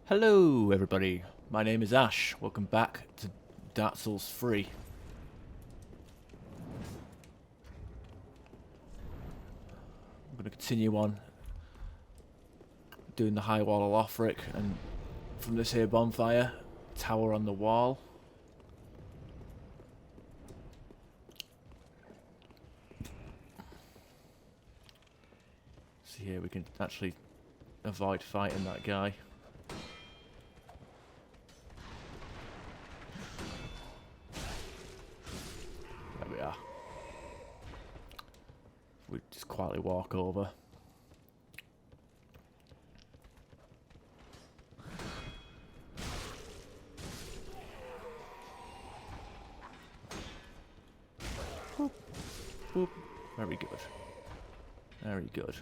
Hello everybody, my name is Ash. Welcome back to Dark Souls 3. I'm going to continue on doing the high wall of Lothric, and from this here bonfire, tower on the wall. See here, we can actually avoid fighting that guy. There we are. We just quietly walk over. Boop. Boop. Very good. Very good.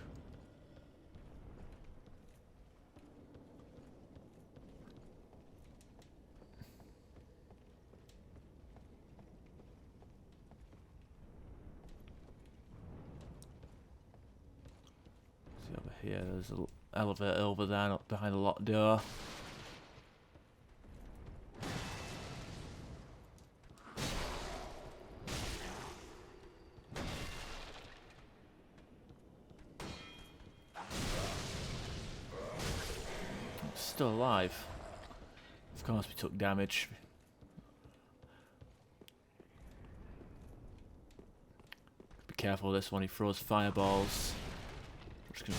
See over here, there's an elevator over there, not behind the locked door. Still alive. Of course we took damage. Be careful of this one, he throws fireballs, which can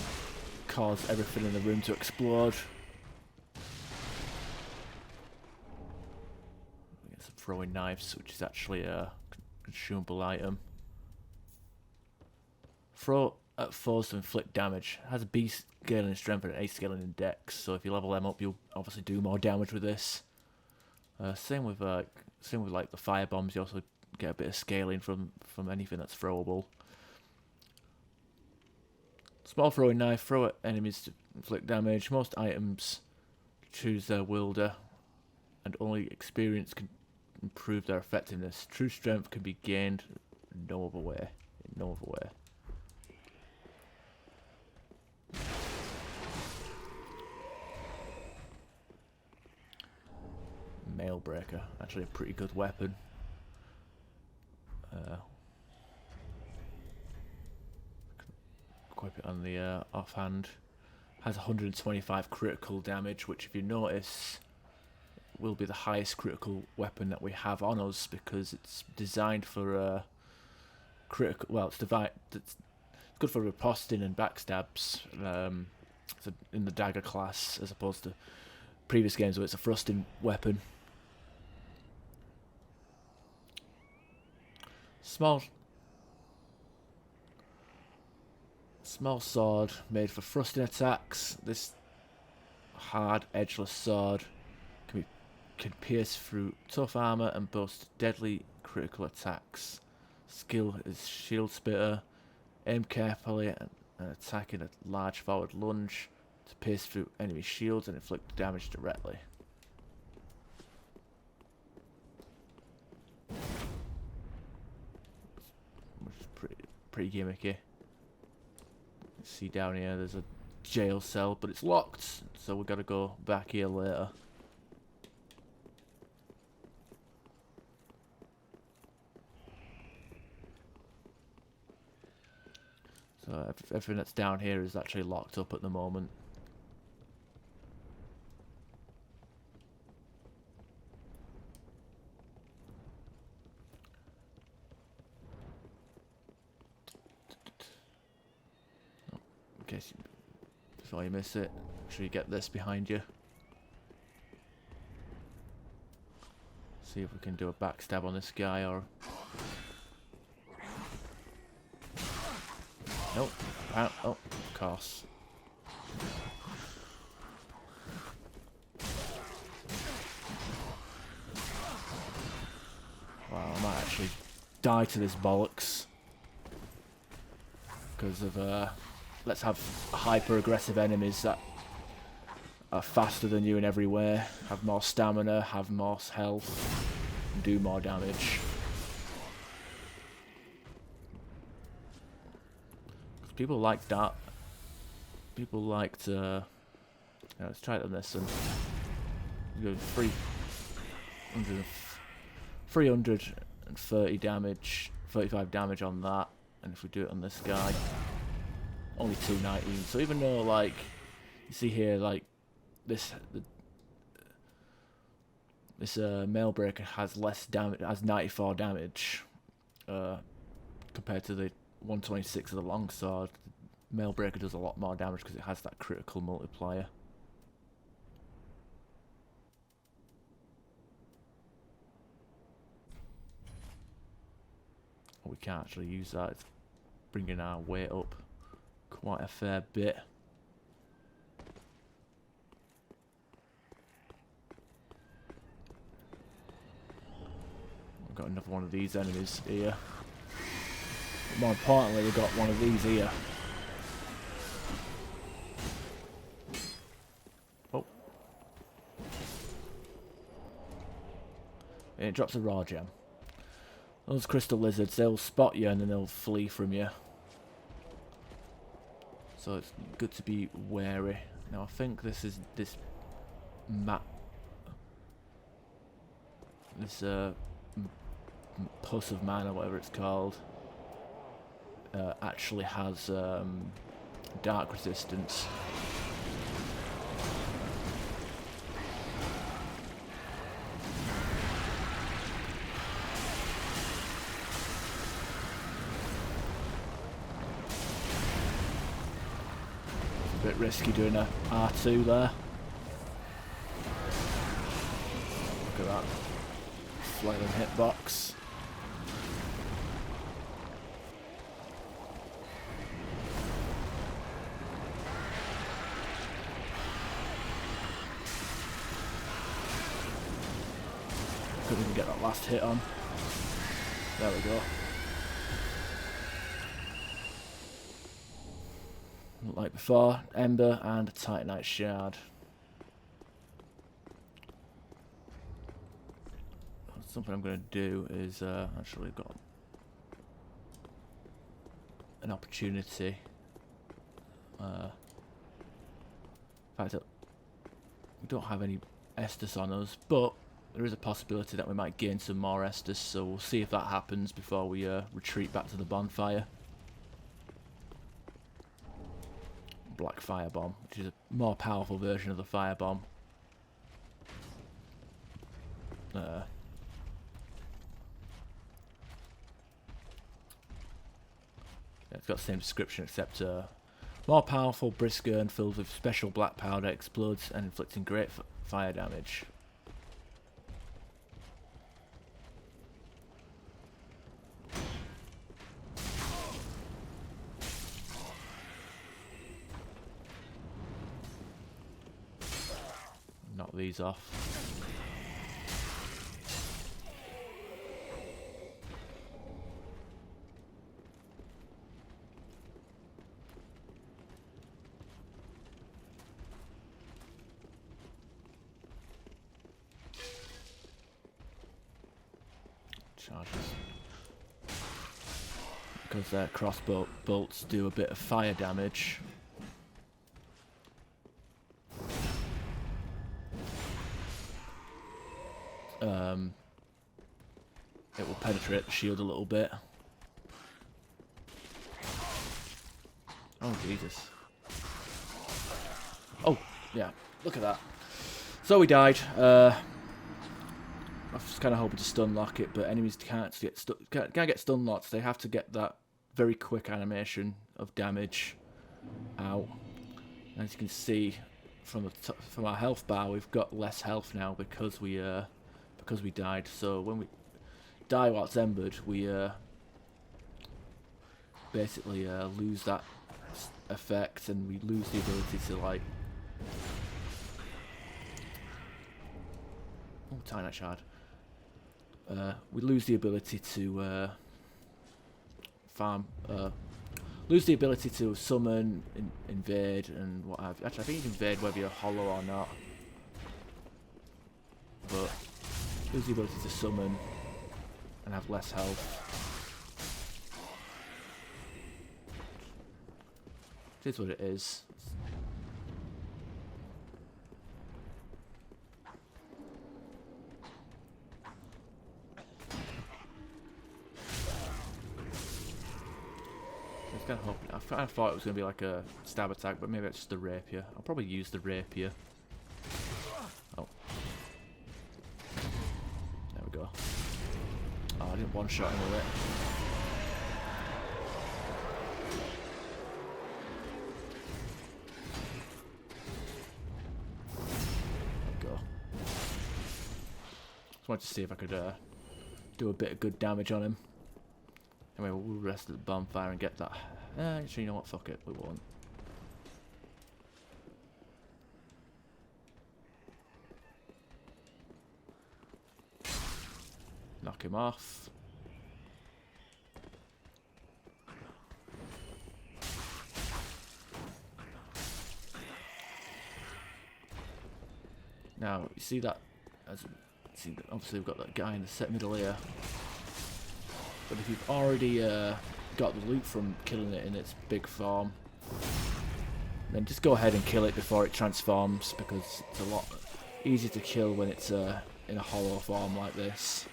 cause everything in the room to explode. We get some throwing knives, which is actually a consumable item. Throw at foes to inflict damage. Has a B scaling in strength and an A scaling in dex, so if you level them up, you'll obviously do more damage with this. Same with like the fire bombs. You also get a bit of scaling from anything that's throwable. Small throwing knife. Throw at enemies to inflict damage. Most items choose their wielder, and only experience can improve their effectiveness. True strength can be gained no other way. In no other way. Mail breaker, actually a pretty good weapon. Equip it on the offhand. Has 125 critical damage, which if you notice will be the highest critical weapon that we have on us, because it's designed for critical. Well, it's good for riposting and backstabs. So in the dagger class, as opposed to previous games where it's a thrusting weapon. Small sword made for thrusting attacks. This hard, edgeless sword can pierce through tough armor and boast deadly critical attacks. Skill is shield spitter. Aim carefully and attack in a large forward lunge to pierce through enemy shields and inflict damage directly. Which is pretty gimmicky. See down here, there's a jail cell, but it's locked, so we've got to go back here later. So everything that's down here is actually locked up at the moment. In case before you miss it, make sure you get this behind you. See if we can do a backstab on this guy, or nope. Oh, of course. Wow, I might actually die to this bollocks because of let's have hyper aggressive enemies that are faster than you in every way, have more stamina, have more health, and do more damage. People like that. People liked let's try it on this one. You go 330 damage, 35 damage on that, and if we do it on this guy, only 219. So even though, like, you see here, like, this Mailbreaker has less damage, has 94 damage, compared to the 126 of the Longsword. Mailbreaker does a lot more damage because it has that critical multiplier. We can't actually use that. It's bringing our weight up quite a fair bit. We've got another one of these enemies here. But more importantly, we've got one of these here. Oh. And it drops a raw gem. Those crystal lizards, they'll spot you and then they'll flee from you. So it's good to be wary. Now I think this map, this Pus of Man or whatever it's called, actually has dark resistance. Bit risky doing a R2 there. Look at that flailing hitbox. Couldn't even get that last hit on. There we go. Like before, Ember and a Titanite Shard. Something I'm going to do is actually got an opportunity. In fact, we don't have any Estus on us, but there is a possibility that we might gain some more Estus, so we'll see if that happens before we retreat back to the bonfire. Black Firebomb, which is a more powerful version of the Firebomb. Yeah, it's got the same description except more powerful, brisker and filled with special black powder, explodes and inflicting great fire damage. Knock these off. Charges. Because their crossbow bolts do a bit of fire damage. It will penetrate the shield a little bit. Oh, Jesus. Oh, yeah, look at that. So we died. I was kind of hoping to stun lock it, but enemies can't get stun locked. They have to get that very quick animation of damage out. As you can see from our health bar, we've got less health now because we died. So when we die while it's embered, we basically lose that effect, and we lose the ability to, like, oh, Titanite Shard. We lose the ability to farm, lose the ability to summon, invade, and what have you. Actually, I think you can invade whether you're hollow or not, but lose the ability to summon and have less health. It is what it is. was kind of hoping. I thought it was going to be like a stab attack, but maybe it's just the rapier. I'll probably use the rapier. Oh. There we go. Oh, I didn't one-shot him with it. There we go. Just wanted to see if I could do a bit of good damage on him. Anyway, we'll rest at the bonfire and get that. Actually, you know what? Fuck it. We won't. Knock him off. Now, you see that? See, obviously, we've got that guy in the set middle here. But if you've already got the loot from killing it in its big form, then just go ahead and kill it before it transforms, because it's a lot easier to kill when it's in a hollow form like this.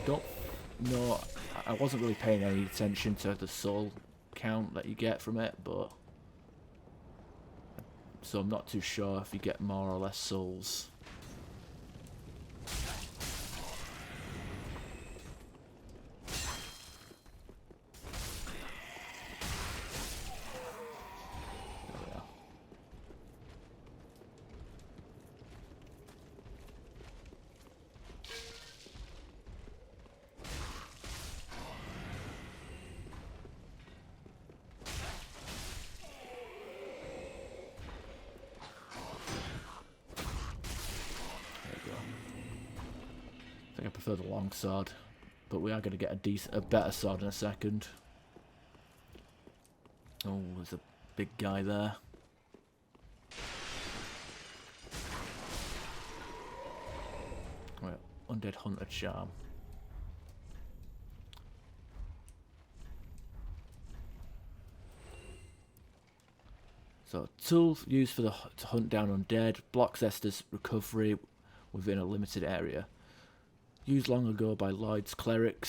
Don't know. I wasn't really paying any attention to the soul count that you get from it, but so I'm not too sure if you get more or less souls. I think I prefer the long sword, but we are going to get a better sword in a second. Oh, there's a big guy there. Right, Undead Hunter Charm. So, tool used for to hunt down undead, blocks Esther's recovery within a limited area. Used long ago by Lloyd's cleric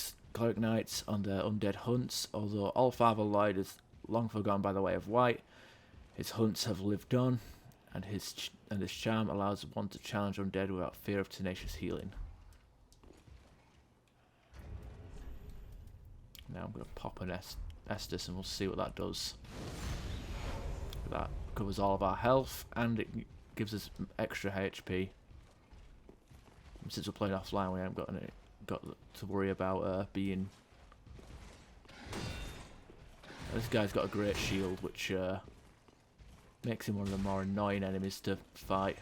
knights on their undead hunts, although Allfather Lloyd is long forgone by the way of White. His hunts have lived on, and his charm allows one to challenge undead without fear of tenacious healing. Now I'm going to pop an Estus and we'll see what that does. That covers all of our health, and it gives us extra HP. Since we're playing offline, we haven't got to worry about being. This guy's got a great shield, which makes him one of the more annoying enemies to fight.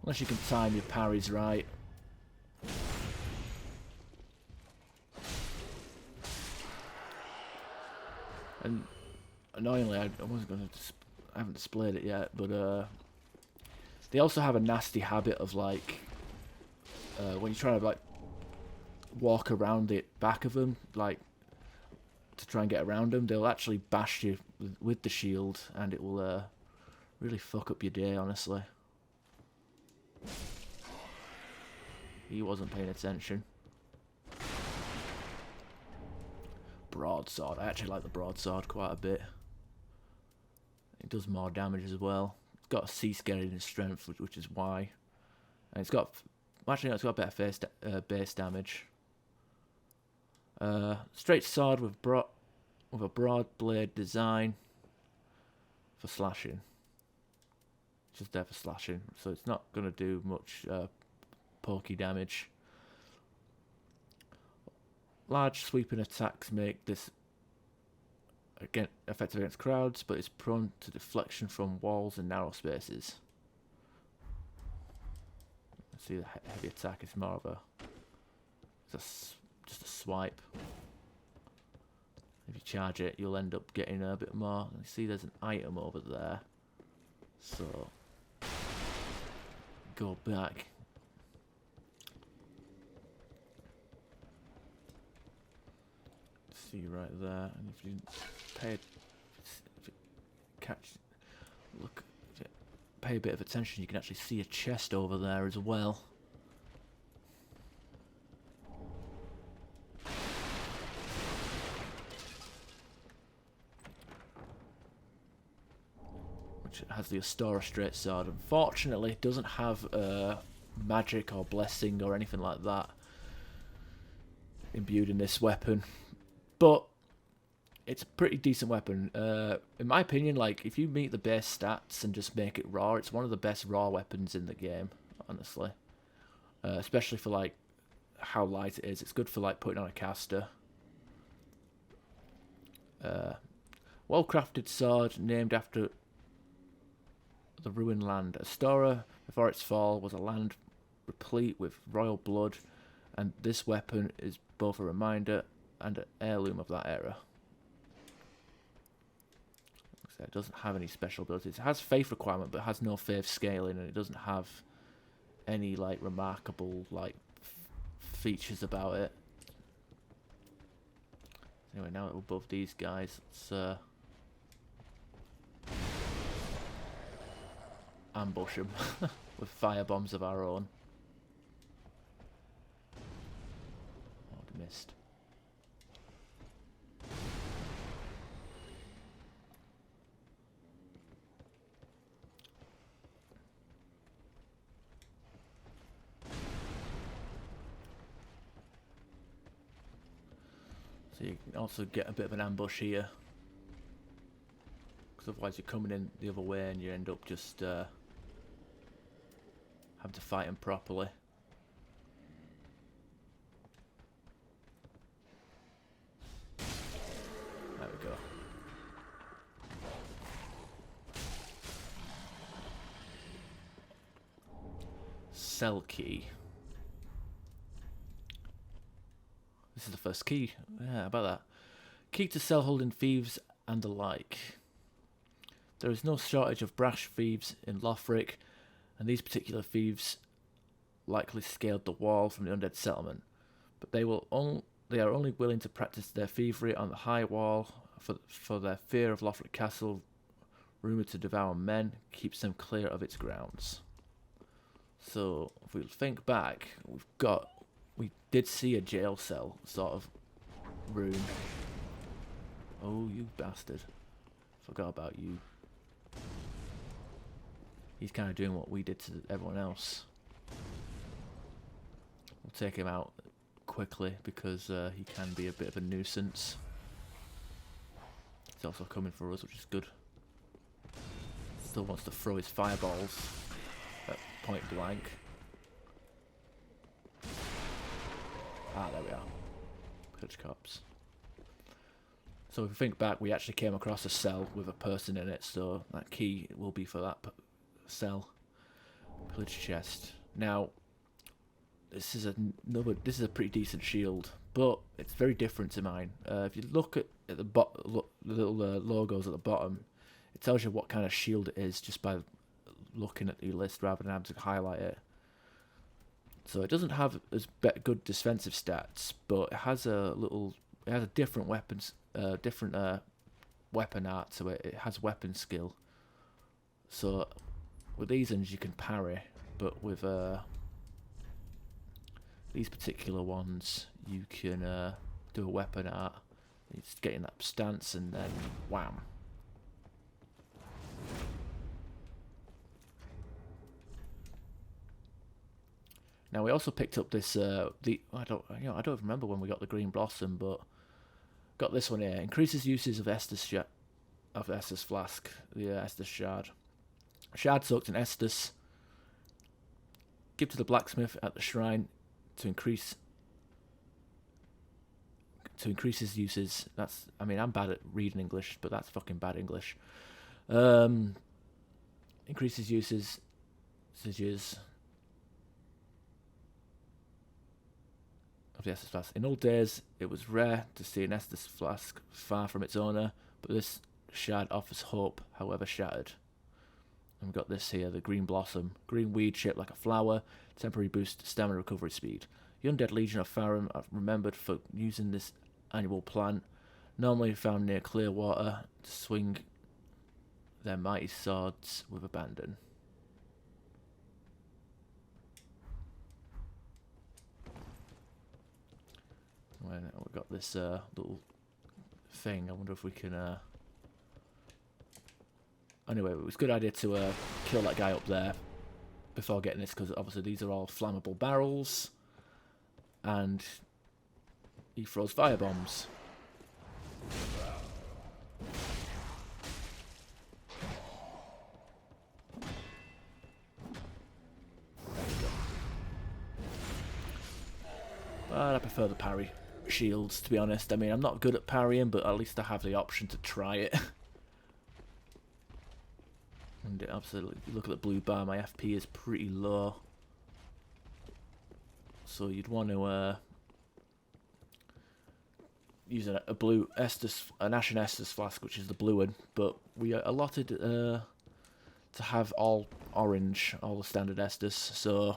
Unless you can time your parries right. And annoyingly, I wasn't going to. I haven't displayed it yet, but they also have a nasty habit of like when you're trying to like walk around the back of them, like to try and get around them, they'll actually bash you with the shield, and it will really fuck up your day. Honestly, he wasn't paying attention. Broadsword. I actually like the broadsword quite a bit. It does more damage as well. It's got a C-scaling in strength, which is why. And it's got... Actually, no, it's got better base damage. Straight sword with a broad blade design for slashing. It's just there for slashing, so it's not going to do much pokey damage. Large sweeping attacks make this again effective against crowds, but it's prone to deflection from walls and narrow spaces. See, the heavy attack is more of a just a swipe. If you charge it, you'll end up getting a bit more. You see, there's an item over there, so go back. See right there, and if you pay pay a bit of attention, you can actually see a chest over there as well. the Astora straight sword. Unfortunately, it doesn't have magic or blessing or anything like that imbued in this weapon, but it's a pretty decent weapon. In my opinion, like, if you meet the base stats and just make it raw, it's one of the best raw weapons in the game, honestly. Especially for, like, how light it is. It's good for, like, putting on a caster. Well-crafted sword named after the ruined land. Astora, before its fall, was a land replete with royal blood, and this weapon is both a reminder and an heirloom of that era. It doesn't have any special abilities. It has faith requirement, but it has no faith scaling, and it doesn't have any, like, remarkable, like, features about it. Anyway, now that we're above these guys, let's ambush them with fire bombs of our own. Oh, missed. So you can also get a bit of an ambush here, because otherwise you're coming in the other way and you end up just having to fight them properly. There we go. Cell key. This is the first key. Yeah, how about that? Key to cell holding thieves and the like. There is no shortage of brash thieves in Lothric, and these particular thieves likely scaled the wall from the undead settlement. But they are only willing to practice their thievery on the high wall, for their fear of Lothric Castle, rumoured to devour men, keeps them clear of its grounds. So, if we think back, we did see a jail cell sort of room. Oh, you bastard. Forgot about you. He's kind of doing what we did to everyone else. We'll take him out quickly because he can be a bit of a nuisance. He's also coming for us, which is good. Still wants to throw his fireballs at point blank. Ah, there we are. Pitch cops. So if we think back, we actually came across a cell with a person in it, so that key will be for that cell. Pillage chest. Now, this is a pretty decent shield, but it's very different to mine. If you look at the little logos at the bottom, it tells you what kind of shield it is just by looking at the list rather than having to highlight it. So it doesn't have as good defensive stats, but it has a different weapon art to it. It has weapon skill. So with these ones you can parry, but with these particular ones you can do a weapon art. It's getting that stance and then wham. Now we also picked up this I don't remember when we got the green blossom, but got this one here. Increases uses of Estus flask, the Estus shard. Shard soaked in Estus. Give to the blacksmith at the shrine to increase his uses. I'm bad at reading English, but that's fucking bad English. Increases uses of the Estus flask. In old days, it was rare to see an Estus flask far from its owner, but this shard offers hope, however shattered. And we've got this here, the green blossom. Green weed shaped like a flower, temporary boost stamina recovery speed. The undead legion of Farum are remembered for using this annual plant, normally found near clear water, to swing their mighty swords with abandon. We've got this little thing. I wonder if we can... Anyway, it was a good idea to kill that guy up there before getting this, because obviously these are all flammable barrels, and he throws fire bombs. But I prefer the parry shields, to be honest. I mean, I'm not good at parrying, but at least I have the option to try it. And absolutely, look at the blue bar, my FP is pretty low. So you'd want to use a blue Estus, an Ashen Estus flask, which is the blue one. But we are allotted to have all orange, all the standard Estus, so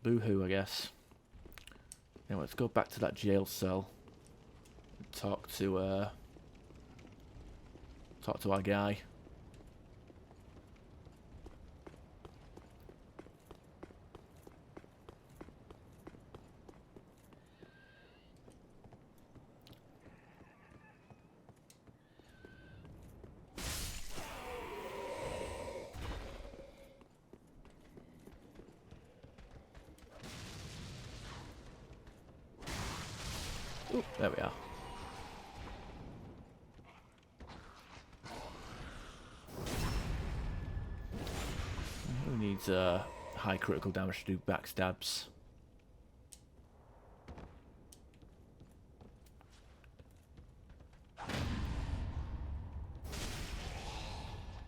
boo-hoo, I guess. Anyway, let's go back to that jail cell and talk to our guy. Ooh, there we are. Who needs high critical damage to do backstabs?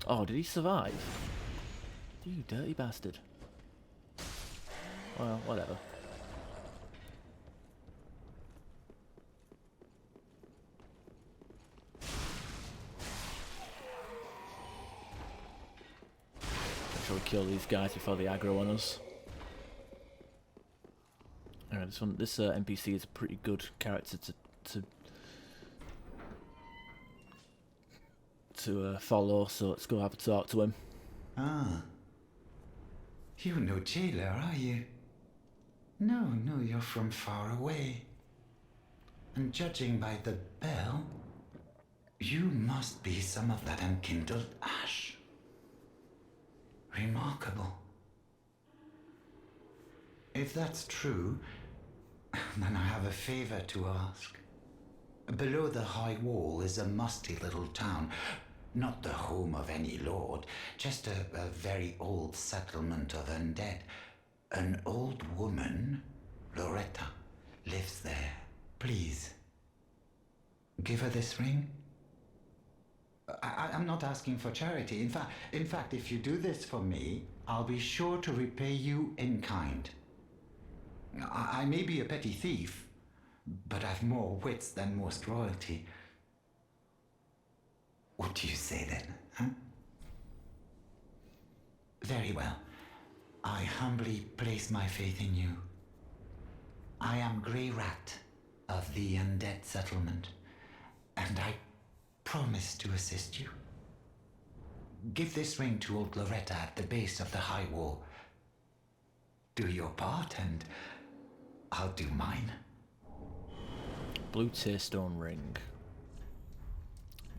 Oh, did he survive? You dirty bastard. Well, whatever. Make sure we kill these guys before they aggro on us. Alright, this NPC is a pretty good character to follow, so let's go have a talk to him. Ah. You're no jailer, are you? No, you're from far away. And judging by the bell, you must be some of that unkindled ash. Remarkable. If that's true, then I have a favor to ask. Below the high wall is a musty little town. Not the home of any lord, just a very old settlement of undead. An old woman, Loretta, lives there. Please, give her this ring. I'm not asking for charity. In fact, if you do this for me, I'll be sure to repay you in kind. I may be a petty thief, but I've more wits than most royalty. What do you say then, huh? Very well. I humbly place my faith in you. I am Grey Rat of the Undead Settlement, and I promise to assist you. Give this ring to old Loretta at the base of the high wall. Do your part, and I'll do mine. Blue Tearstone ring.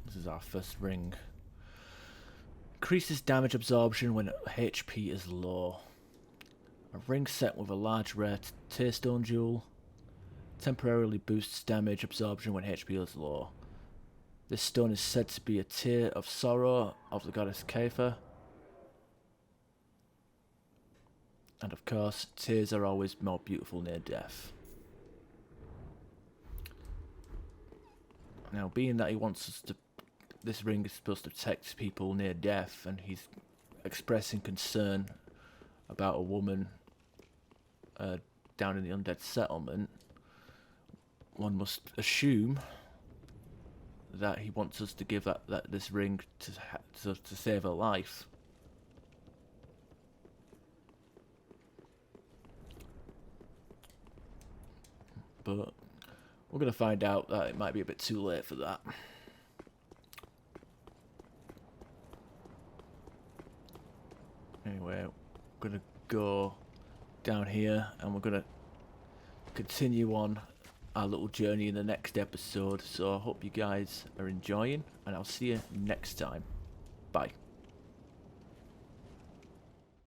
This is our first ring. Increases damage absorption when HP is low. A ring set with a large rare Tearstone jewel. Temporarily boosts damage absorption when HP is low. This stone is said to be a tear of sorrow of the goddess Kaifa. And of course, tears are always more beautiful near death. Now, being that he wants us to... This ring is supposed to protect people near death, and he's expressing concern about a woman down in the undead settlement, one must assume that he wants us to give this ring to save her life. But we're going to find out that it might be a bit too late for that. Anyway, we're going to go down here and we're going to continue on our little journey in the next episode. So I hope you guys are enjoying, and I'll see you next time. Bye.